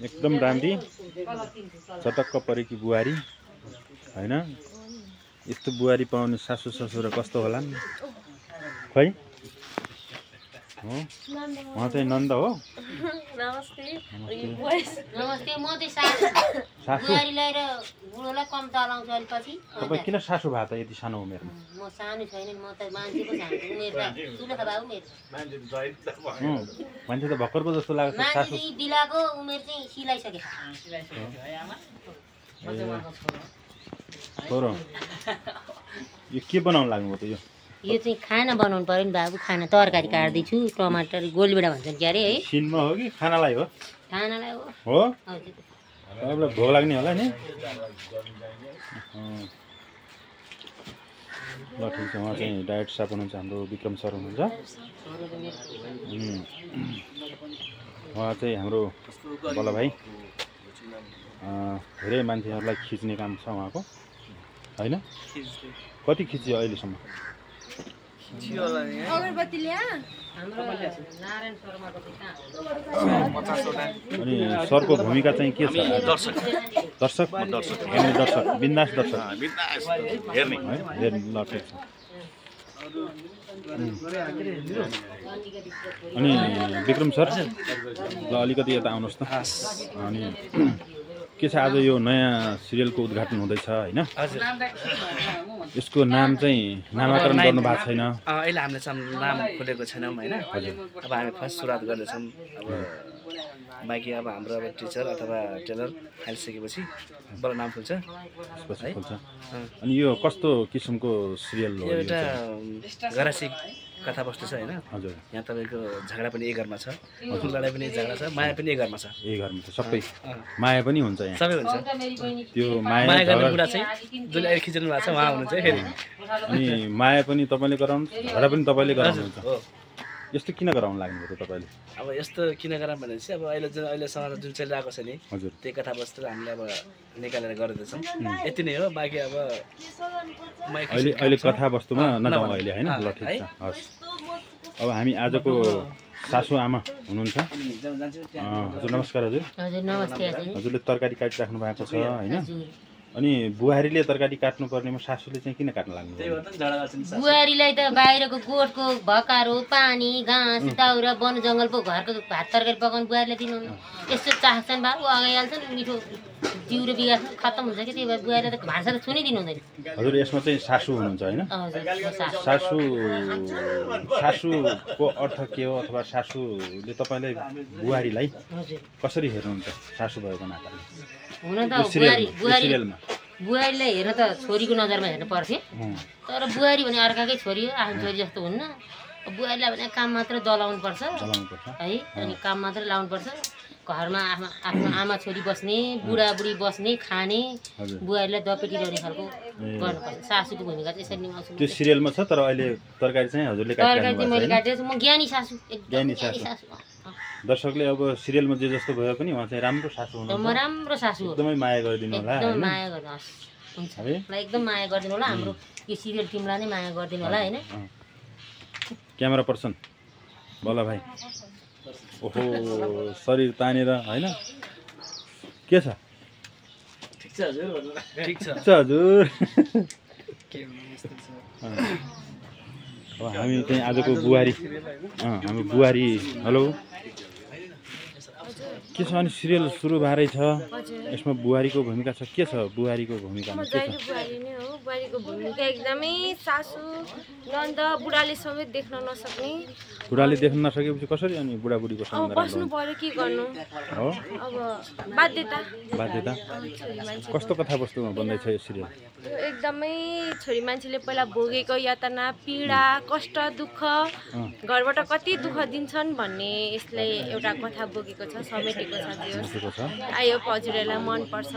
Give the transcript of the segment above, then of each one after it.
एकदम राम्री चटक्क परेकी बुहारी हैन। यस्तो बुहारी पाउने सासू ससुरा कस्तो होला नि खै। हो उहाँ चाहिँ नन्द हो। नमस्ते। नमस्ते। म चाहिँ सासू बुहारी ल्याएर बुढोलाई कम चलाउँछु अलि पछि। तपाईँ किन सासू भए त यति सानो उमेरमा? म सानो छैन, म त मान्छे पो सानो उमेर त ठुलो छ बाबु मेरो। मान्छे त भर्खर पो जस्तो लाग्छ। मान्छे चाहिँ बिलाको उमेर चाहिँ सिलाइसके। छोरो यो के बनाउनु लाग्नुभयो त? यो चाहिँ खाना बनाउनु पर्यो नि बाबु। खाना तरकारी काट्दैछु, टमाटर गोलबेडा भन्छन् क्यारे है। सिनमा हो कि खानालाई हो? खानालाई हो। हो हजुर। तपाईँलाई भोक लाग्ने होला नि। ल ठिक छ। उहाँ चाहिँ डाइट स्टाफ हुनुहुन्छ हाम्रो विक्रम सर हुनुहुन्छ। उहाँ चाहिँ हाम्रो बल्ल भाइ धेरै मान्छेहरूलाई खिच्ने काम छ उहाँको हैन। कति खिच्यो अहिलेसम्म? अगरबत्ती ल्या हाम्रो नारायण शर्माको अनि सरको भूमिका चाहिँ के छ? दर्शक हेर्ने दर्शक, बिन्दास दर्शक हेर्ने है। हेर्ने ल ठिक छ। अनि विक्रम सर ल अलिकति यता आउनुहोस् न। अनि के छ आज यो नयाँ सिरियलको उद्घाटन हुँदैछ हैन? हजुर। यसको नाम चाहिँ नामाकरण गर्नु भएको छैन? अहिले हामीले चाहिँ नाम खोलेको छैनौँ हैन। अब हामी फर्स्ट सुरुवात गर्दैछौँ। अब बाँकी अब हाम्रो अब टिचर अथवा टेलर हालिसकेपछि बल्ल नाम खुल्छ। अनि यो कस्तो किसिमको सिरियल हो? यो एउटा गरासी कथावस्तु छ हैन। हजुर। यहाँ तपाईँको झगडा पनि एक घरमा छ, लडाइँ पनि झगडा छ, माया पनि एक घरमा छ। एक घरमा छ सबै। माया पनि हुन्छ यहाँ? सबै हुन्छ। त्यो माया गर्ने कुरा चाहिँ जसले अहिले खिचिनु भएको छ उहाँ हुनुहुन्छ फेरि। अनि माया पनि तपाईँले गराउनु, झगडा पनि तपाईँले गराउनुहुन्छ। यस्तो किन गराउनु लाग्नु भयो तपाईँले? अब यस्तो किन गराउँ भने चाहिँ अब अहिले समाजमा जुन चलिरहेको छ नि हजुर त्यही कथावस्तु हामीले अब निकालेर गर्दैछौँ। यति नै हो। बाँकी अब अहिले कथावस्तुमा नजाउँ अहिले हैन। ल ठिक छ। हस्। अब हामी आजको सासू आमा हुनुहुन्छ। हजुर नमस्कार। हजुर हजुर नमस्ते। हजुरले तरकारी काटिराख्नु भएको छ हैन? अनि बुहारीले तरकारी काट्नु पर्नेमा सासूले चाहिँ किन काट्न लाग्नु? बुहारीलाई त बाहिरको गोठको भकारो, पानी, घाँस, दाउरा, वन जङ्गल पो घरको भात तरकारी पकाउनु बुहारीलाई दिनु यस्तो चाहन्छन् बाबु। अगाइ हाल्छन् मिठो जिउ र बिगार खत्तम हुन्छ कि त्यही भएर बुहारीलाई त भान्सा त छुनै दिनु हुँदैन। हजुर यसमा चाहिँ सासू हुनुहुन्छ हैन? सासूको अर्थ के हो अथवा सासूले तपाईँलाई बुहारीलाई कसरी हेर्नुहुन्छ सासू भएको नाताले? हुन त बुहारीलाई हेर्न त छोरीको नजरमा हेर्नु पर्थ्यो। तर बुहारी भने अर्काकै छोरी हो, आफ्नो छोरी जस्तो हुन्न। बुहारीलाई भने काम मात्र दलाउनु पर्छ है। अनि काम मात्र लाउनु पर्छ। घरमा आफ्नो आमा छोरी बस्ने, बुढाबुढी बस्ने, खाने, बुहारीलाई दपेटी ल्याउने खालको गर्नुपर्छ। सासूको भूमिका चाहिँ यसरी निभाउँछु। त्यो सिरियलमा छ। तर अहिले तरकारी चाहिँ हजुरले काटिराख्नु भएको छ? मैले काटेको छु। म ज्ञानी सासू, एकदम ज्ञानी सासू। दर्शकले अब सिरियलमा जे जस्तो भयो पनि उहाँ चाहिँ राम्रो सासू हुनुहुन्छ। म राम्रो सासू हो। एकदमै माया गरिदिनु होला। एकदम माया गर्नुहोस्। हुन्छ। मलाई एकदम माया गरिदिनु होला। हाम्रो यो सिरियल टिमलाई नै माया गरिदिनु होला हैन। क्यामेरा पर्सन बल्ल भाइ। ओहो शरीर तानेर हैन? के छ? ठिक छ हजुर। ठिक छ हजुर। अब हामी चाहिँ आजको बुहारी हाम्रो बुहारी हेलो के छ? अनि सिरियल सुरु भएरै छ। यसमा बुहारीको भूमिका छ। के छ बुहारीको भूमिकामा? के छ? बुहारी नै हो। बुहारीको भूमिका एकदमै सासू नन्द बुढाले समेत देख्न नसक्ने। बुढाले देख्न नसकेपछि कसरी अनि बुढाबुढीको सँग बस्नु पर्यो के गर्नु हो? अब बाध्यता। कस्तो कथावस्तुमा बन्दैछ यो सिरियल? एकदमै छोरी मान्छेले पहिला भोगेको यातना, पीडा, कष्ट, दुःख, घरबाट कति दुःख दिन्छन् भन्ने यसले एउटा कथा बोकेको छ, समेटेको छ। आयो हजुरहरूलाई मनपर्छ,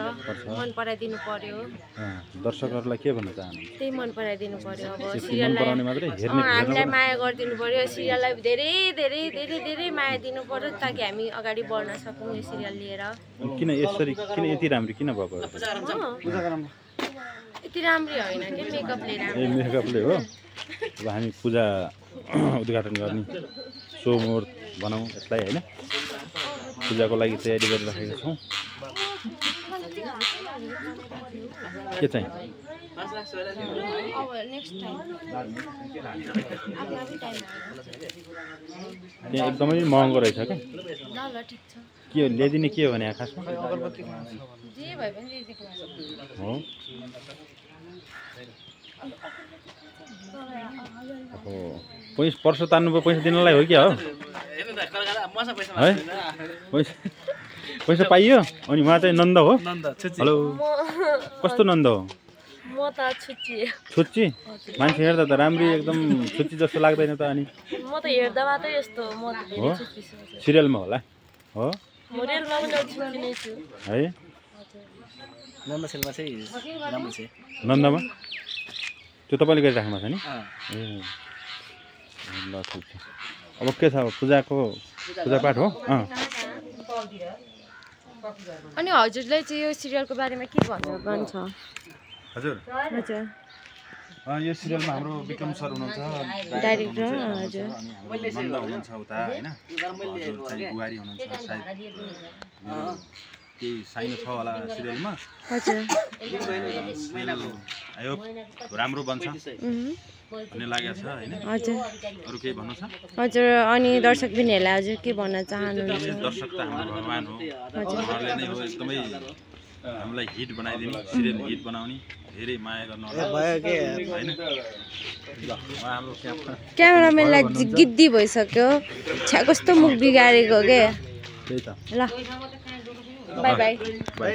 मन पराइदिनु पर्यो। दर्शकहरूलाई के भन्न चाहनुहुन्छ? त्यही मन पराइदिनु पर्यो। अब सिरियललाई हामीलाई माया गरिदिनु पर्यो। सिरियललाई धेरै धेरै धेरै धेरै माया दिनु पर्यो ताकि हामी अगाडि बढ्न सकौँ यो सिरियल लिएर। किन यसरी किन यति राम्रो किन भएको? यति राम्रै होइन कि मेकअपले राम्रो। मेकअपले हो। अब हामी पूजा उद्घाटन गर्ने सोमवार बनाऊ यसलाई होइन पूजाको लागि तयारी गरिराखेका छौँ के चाहिँ त्यहाँ एकदमै महँगो रहेछ क्या के ल्याइदिने के हो भने खासमा हो पैसा तान्नु पैसा दिनलाई हो क्या हो है पैसा पाइयो अनि उहाँ चाहिँ नन्द हो हेलो कस्तो नन्द हो छुच्ची मान्छे हेर्दा त राम्री एकदम छुच्ची जस्तो लाग्दैन त अनि म त हेर्दा मात्रै यस्तो म हो सिरियलमा होला हो म रियलमा पनि छुच्ची नै छु है नन्द सेलमा चाहिँ राम्रो छ नन्दमा त्यो तपाईँले गरिराख्नु भएको छ नि ए ल ठिक छ अब के छ पूजापाठ हो अनि हजुरलाई चाहिँ यो सिरियलको बारेमा के भन्छ हजुर हजुर यो सिरियलमा हाम्रो विक्रम सर हुनुहुन्छ डाइरेक्टर हजुर नन्द हुनुहुन्छ उता होइन हजुर चाहिँ बुहारी हुनुहुन्छ सायद केही साइनो छ होला सिरियलमा हजुर आयो राम्रो बन्छ भन्ने लागेको छ होइन हजुर अरू केही भन्नु छ हजुर अनि दर्शकबिनहरूलाई हजुर के भन्न चाहनुहुन्छ दर्शक त हाम्रो भगवान हो उहाँहरूले नै हो एकदमै हामीलाई हिट बनाइदिने सिरियल हिट बनाउने धेरै माया गर्नु होइन क्यामेराम्यानलाई गिद्दी भइसक्यो छ्या कस्तो मुख बिगारेको के त्यही त ल बाई बाई बाई